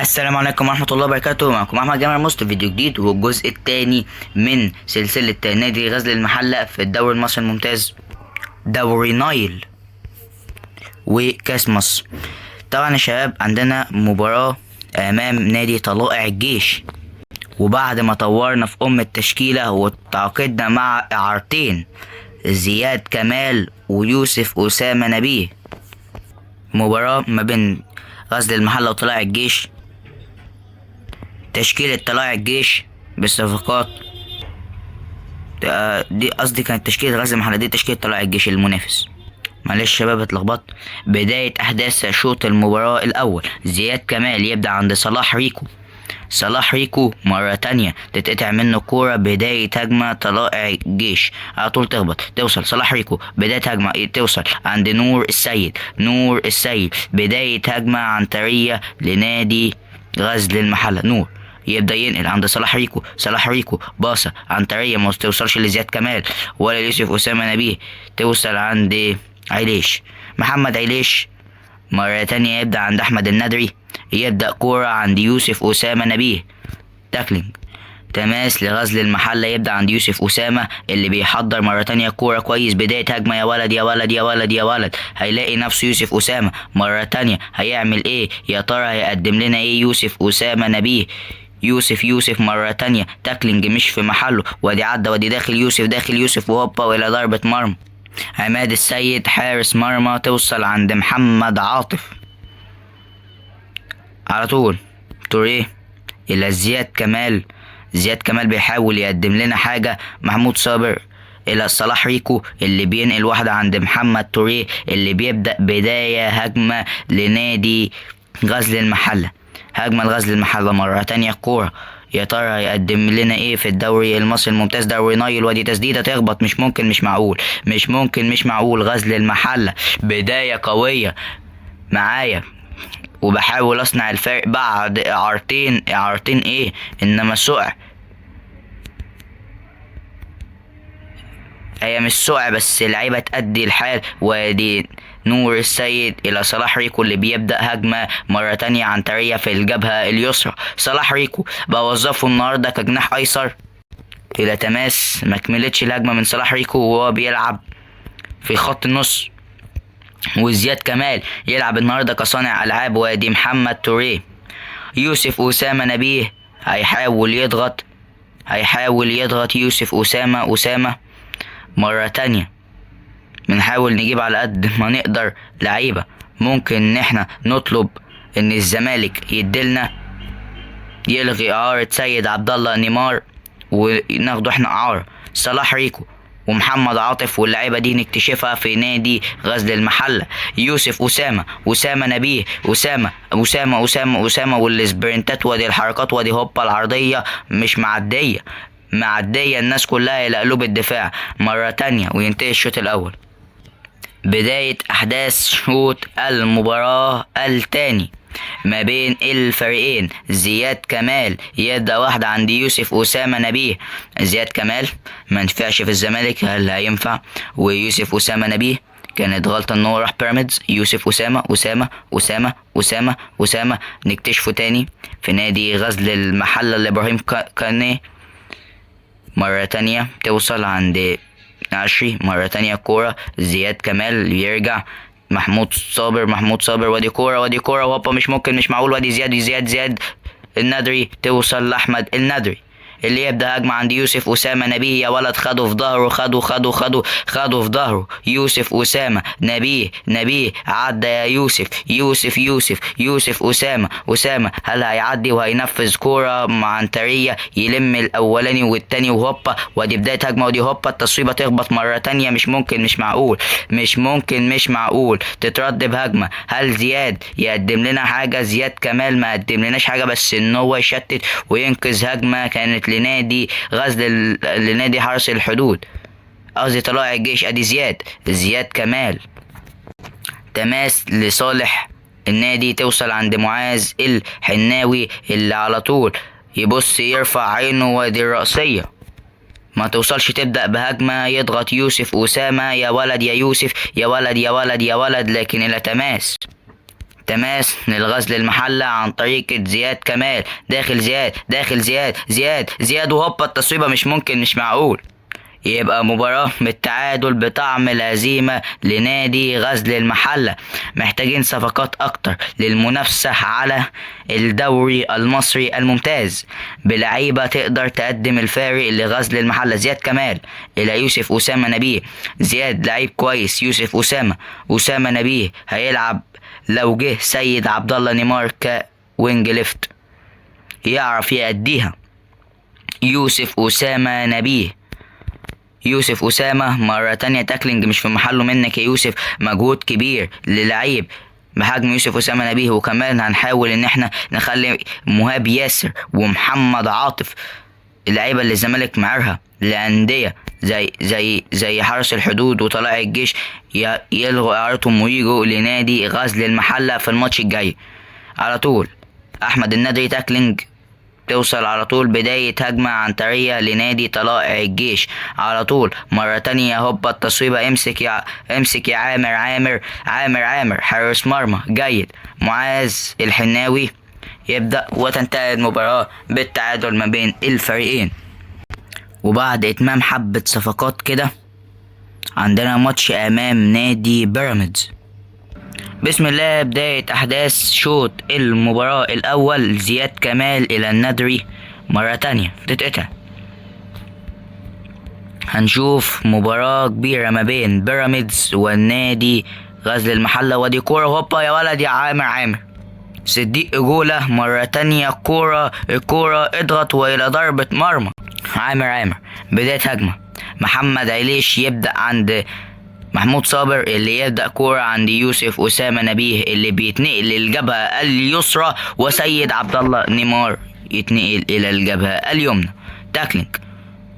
السلام عليكم ورحمة الله وبركاته. معكم أحمد جمال مصطفى، فيديو جديد وهو الجزء الثاني من سلسلة نادي غزل المحلة في الدوري المصري الممتاز، دوري نايل وكاس مصر. طبعا يا شباب عندنا مباراة أمام نادي طلائع الجيش، وبعد ما طورنا في التشكيلة وتعاقدنا مع إعارتين زياد كمال ويوسف أسامة نبيه، مباراة ما بين غزل المحلة وطلائع الجيش. تشكيلة طلائع الجيش بالصفقات دي، قصدي كانت تشكيلة غزل المحلة، دي تشكيلة طلائع الجيش المنافس. معلش شباب اتلخبطت. بداية أحداث شوط المباراة الأول، زياد كمال يبدأ عند صلاح ريكو مرة تانية تتقطع منه كورة. بداية هجمة طلائع الجيش على طول تخبط توصل صلاح ريكو، بداية هجمة توصل عند نور السيد. بداية هجمة عنترية لنادي غزل المحلة. نور يبدأ ينقل عند صلاح ريكو باصة عنترية ما توصلش لزياد كمال ولا يوسف أسامة نبيه، توصل عند محمد عليش. مرة تانية يبدأ عند أحمد الندري، يبدأ كورة عند يوسف أسامة نبيه، تاكلينج تماس لغزل المحلة. يبدأ عند يوسف أسامة اللي بيحضر مرة تانية كورة كويس. بداية هجمة، يا ولد هيلاقي نفسه يوسف أسامة مرة تانية. هيعمل ايه يا ترى؟ هيقدم لنا ايه يوسف أسامة نبيه؟ يوسف مرة تانية، تاكلينج مش في محله، وادي عدى وادي داخل يوسف وهوبا وإلى ضربة مرمى. عماد السيد حارس مرمى، توصل عند محمد عاطف على طول. توريه إلى زياد كمال بيحاول يقدم لنا حاجة. محمود صابر إلى صلاح ريكو اللي بينقل واحدة عند محمد توريه اللي بيبدأ بداية هجمة لنادي غزل المحلة. مرة تانية كورة، يا ترى هيقدم لنا ايه في الدوري المصري الممتاز دوري نايل؟ ودي تسديدة تخبط، مش ممكن، غزل المحلة بداية قوية معايا وبحاول اصنع الفرق بعد اعارتين ايه، انما هي مش سقع بس لعيبة تأدي الحال. وادي نور السيد الى صلاح ريكو اللي بيبدأ هجمة مرة تانية عنترية في الجبهة اليسرى. صلاح ريكو بوظفه النهاردة كجناح ايسر الى تماس، مكملتش الهجمة من صلاح ريكو وهو بيلعب في خط النص. وزياد كمال يلعب النهاردة كصانع العاب. وادي محمد توريه. يوسف أسامة نبيه هيحاول يضغط يوسف أسامة مرة تانية. بنحاول نجيب على قد ما نقدر لعيبة. ممكن ان احنا نطلب ان الزمالك يلغي اعارة سيد عبد الله نيمار وناخده احنا اعارة صلاح ريكو ومحمد عاطف، واللعيبه دي نكتشفها في نادي غزل المحله. يوسف أسامة نبيه، أسامة والسبرنتات وادي الحركات وادي هوبا العرضيه مش معديه الناس كلها الى قلوب الدفاع مرة تانية. وينتهي الشوط الأول. بداية أحداث شوط المباراة الثاني ما بين الفريقين. زياد كمال يبدأ واحدة عند يوسف أسامة نبيه. زياد كمال ما نفعش في الزمالك، هل هينفع؟ ويوسف أسامة نبيه كانت غلطة ان هو راح بيراميدز. يوسف أسامة نكتشفه تاني في نادي غزل المحلة لإبراهيم كانيه. مرة تانية توصل عند عشري، مرة تانية كورة زياد كمال يرجع محمود صابر وادي كورة وهوبا مش معقول. وادي زياد الندري، توصل لأحمد الندري اللي يبدأ هجمة عند يوسف أسامة نبيه. يا ولد خده في ظهره، خده في ظهره يوسف أسامة نبيه عدى يا يوسف أسامة هل هيعدي وهينفذ كورة مع عنترية يلم الأولاني والتاني وهوبا. ودي بداية هجمة ودي هوبا التصويبة تخبط مرة تانية. مش معقول تترد بهجمة. هل زياد يقدم لنا حاجة؟ زياد كمال ما قدم لناش حاجة، بس ان هو يشتت وينقذ هجمة كانت لنادي لنادي حرس الحدود، قصدي طلائع الجيش. ادي زياد كمال تماس لصالح النادي، توصل عند معاذ الحناوي اللي على طول يبص يرفع عينه. وادي الرأسية ما توصلش، تبدأ بهجمة يضغط يوسف أسامة. يا ولد يا يوسف، يا ولد لكن إلى تماس للغزل المحلة عن طريقة زياد كمال. داخل زياد، داخل زياد، زياد وهوبا التصويبة. مش ممكن، مش معقول. يبقى مباراة بالتعادل بطعم الهزيمة لنادي غزل المحلة. محتاجين صفقات أكتر للمنافسة على الدوري المصري الممتاز بلعيبة تقدر تقدم الفارق لغزل المحلة. زياد كمال إلى يوسف أسامة نبيه. زياد لعيب كويس. يوسف أسامة نبيه هيلعب لو جه سيد عبد الله نيمار كوينج ليفت يعرف يأديها. يوسف أسامة نبيه. يوسف أسامة مرة تانية تاكلينج مش في محله منك يا يوسف. مجهود كبير للعيب بحجم يوسف أسامة نبيه. وكمان هنحاول ان احنا نخلي مهاب ياسر ومحمد عاطف اللعيبة اللي الزمالك معارها لأندية زي حرس الحدود وطلائع الجيش يلغوا إعارتهم ويجوا لنادي غزل المحلة في الماتش الجاي. على طول أحمد الندري تاكلينج توصل على طول بداية هجمة عنترية لنادي طلائع الجيش. على طول مرة تانية هوبا التصويبة. امسك يا عامر حارس مرمى جيد. معاذ الحناوي يبدأ وتنتهي المباراة بالتعادل ما بين الفريقين. وبعد اتمام حبة صفقات كده عندنا ماتش امام نادي بيراميدز. بسم الله. بداية أحداث شوط المباراة الأول. زياد كمال إلى الندري مرة تانية تتقطع. هنشوف مباراة كبيرة ما بين بيراميدز والنادي غزل المحلة. ودي كورة هوبا يا ولد يا عامر. صديق إجولة مرة تانية. الكورة اضغط وإلى ضربة مرمى. عامر بداية هجمة. محمد عليش يبدأ عند محمود صابر اللي يبدأ كورة عند يوسف أسامة نبيه اللي بيتنقل للجبهة اليسرى. وسيد عبد الله نيمار يتنقل إلى الجبهة اليمنى. تاكلينج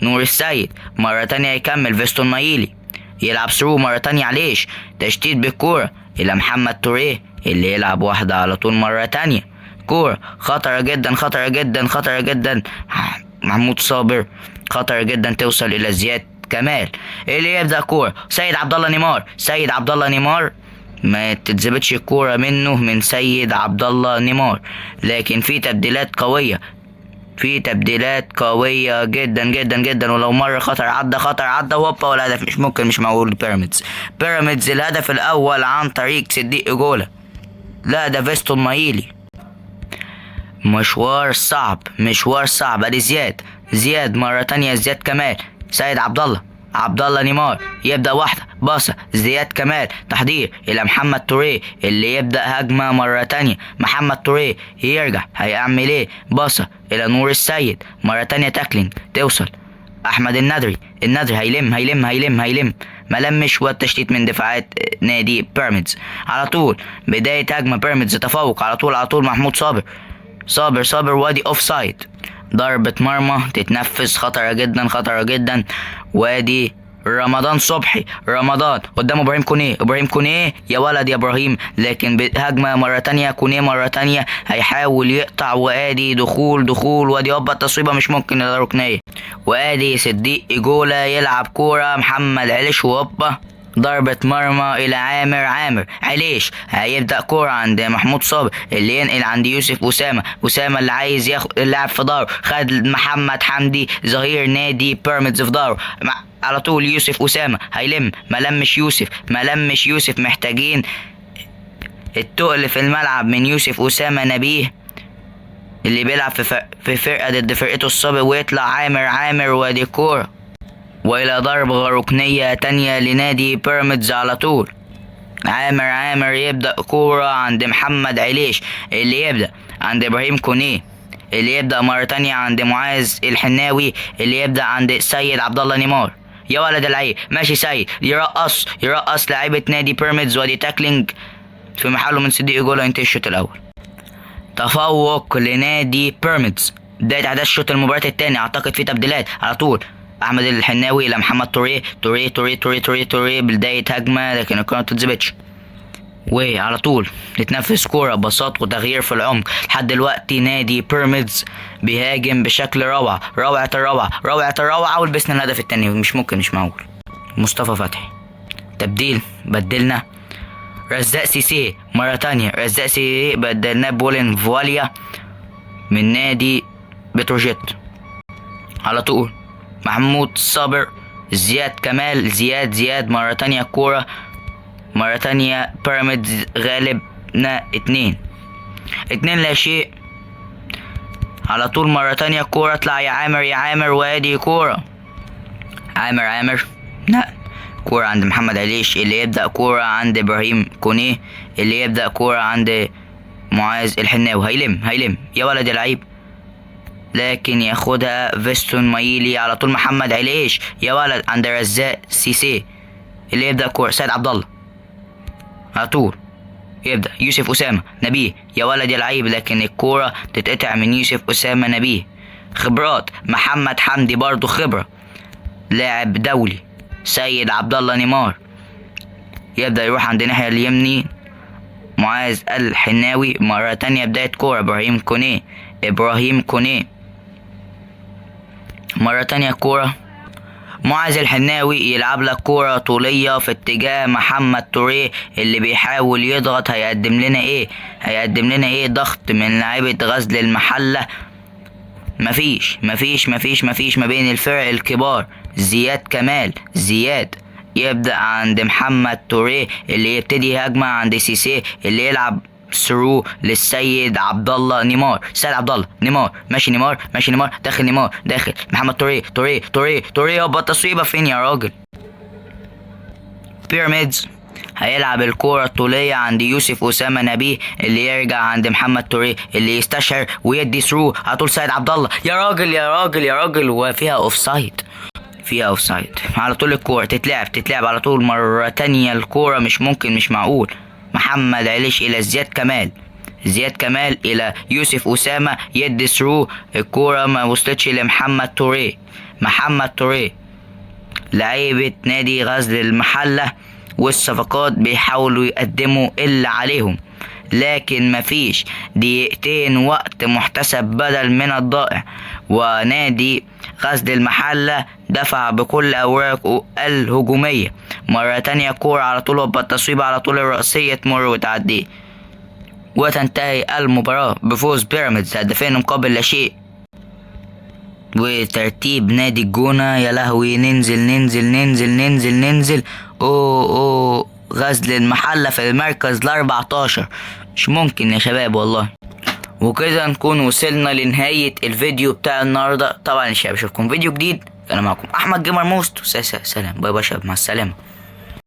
نور السيد مرة تانية يكمل. فيستون مايلي يلعب ثرو مرة تانية. عليش تشتيت بالكورة إلى محمد توريه اللي يلعب واحدة على طول مرة تانية. كورة خطرة جدا. محمود صابر خطرة جدا توصل إلى زياد كمال اللي يبدأ كورة. سيد عبد الله نيمار ما تتزبطش الكورة منه من سيد عبد الله نيمار. لكن في تبديلات قوية جدا. ولو مرة خطر عدى وهوبا والهدف. مش ممكن، مش معقول. بيراميدز الهدف الأول عن طريق صديق إجولة. لا ده فيستون مايلي. مشوار صعب. ادي زياد مرة تانية. زياد كمال. سيد عبد الله نيمار يبدأ واحدة باصة. زياد كمال تحضير إلى محمد توريه اللي يبدأ هجمة مرة تانية. محمد توريه يرجع هيعمل ايه؟ باصة إلى نور السيد مرة تانية. تاكلينج توصل أحمد الندري هيلم ملمش. والتشتيت من دفاعات نادي بيراميدز. على طول بداية هجمة بيراميدز تفوق. على طول محمود صابر وادي اوف سايد. ضربة مرمى تتنفذ خطرة جدا. وادي رمضان صبحي قدام ابراهيم كونيه يا ولد يا ابراهيم. لكن بهجمة مرة تانية. كونيه مرة تانية هيحاول يقطع. وادي دخول. وادي هوبا التصويبة مش ممكن الى ركنية. وادي صديق إجولة يلعب كورة. محمد عليش وهوبا ضربة مرمى إلى عامر عليش هيبدأ كورة عند محمود صابر اللي ينقل عند يوسف أسامة اللي عايز ياخد اللاعب في داره. خد محمد حمدي ظهير نادي بيراميدز في داره. على طول يوسف أسامة هيلم. ملمش يوسف. محتاجين التقل في الملعب من يوسف أسامة نبيه اللي بيلعب في فرقة ضد فرقته السابق. ويطلع عامر وادي كورة وإلى ضربة ركنية تانية لنادي بيراميدز. على طول عامر يبدأ كورة عند محمد عليش اللي يبدأ عند إبراهيم كونيه اللي يبدأ مرة تانية عند معاذ الحناوي اللي يبدأ عند سيد عبد الله نيمار. يا ولد العيب ماشي. سيد يرقص لعيبة نادي بيراميدز. ودي تاكلينج في محله من صديق إجولة. ينتهي الشوط الأول. تفوق لنادي بيراميدز. بداية أحداث الشوط المباراة التاني. أعتقد في تبديلات. على طول احمد الحناوي الى محمد توريه بداية هجمة لكن الكرة متتظبطش. وعلى طول تتنفذ كورة باصات وتغيير في العمق. لحد دلوقتي نادي بيراميدز بيهاجم بشكل روعة الروعة. ولبسنا الهدف التاني. مش ممكن، مش معقول. مصطفى فتحي تبديل. بدلنا رزاق سيسي مرة تانية، رزاق سيسي بدلناه بولين فواليا من نادي بتروجيت. على طول محمود صابر، زياد كمال، زياد مرة تانية كورة، مرة تانية بيراميدز غالبنا 2 لا شيء. على طول مرة تانية كورة، اطلع يا عامر وادي كورة. عامر لا، كورة عند محمد عليش اللي يبدأ كورة عند ابراهيم كونيه اللي يبدأ كورة عند معاذ الحناوي. هيلم يا ولد العيب، لكن ياخدها فيستون مايلي. على طول محمد عليش يا ولد عند رزاق سيسي اللي يبدأ كورة. سيد عبد الله على طول يبدأ يوسف أسامة نبيه يا ولد العيب، لكن الكورة تتقطع من يوسف أسامة نبيه. خبرات محمد حمدي برضو خبرة، لاعب دولي. سيد عبد الله نيمار يبدأ يروح عند الناحية اليمني. معاذ الحناوي مرة تانية بداية كورة. إبراهيم كونيه مرة تانية كورة. معاذ الحناوي يلعب لك كورة طولية في اتجاه محمد توريه اللي بيحاول يضغط. هيقدم لنا ايه ضغط من لاعيبة غزل المحلة. مفيش ما بين الفرق الكبار. زياد يبدأ عند محمد توريه اللي يبتدي هجمة عند سيسي اللي يلعب ثرو للسيد عبد الله نيمار. سيد عبد الله نيمار ماشي نيمار داخل محمد توريه هوبا التصويبه فين يا راجل. بيراميدز هيلعب الكورة الطولية عند يوسف أسامة نبيه اللي يرجع عند محمد توريه اللي يستشعر ويدي ثرو على طول. سيد عبد الله يا راجل وفيها اوفسايد. على طول الكورة تتلعب على طول مرة تانية. الكورة مش معقول. محمد عليش الى زياد كمال الى يوسف أسامة يدي ثرو. الكورة ما وصلتش لمحمد توريه لعيبة نادي غزل المحلة، والصفقات بيحاولوا يقدموا اللي عليهم، لكن مفيش. 2 وقت محتسب بدل من الضائع، ونادي غزل المحلة دفع بكل أوراقه الهجومية. مرة تانية كورة على طول بالتصويب على طول الرأسية تمر وتعدي، وتنتهي المباراة بفوز بيراميدز 2 مقابل لا شيء. وترتيب نادي الجونة يا لهوي، ننزل اوه غزل المحلة في المركز 14. مش ممكن يا شباب والله. وكده نكون وصلنا لنهاية الفيديو بتاع النهاردة. طبعا يا شباب اشوفكم فيديو جديد. انا معكم احمد جيمر موست. سلام باي باي شباب، مع السلامة.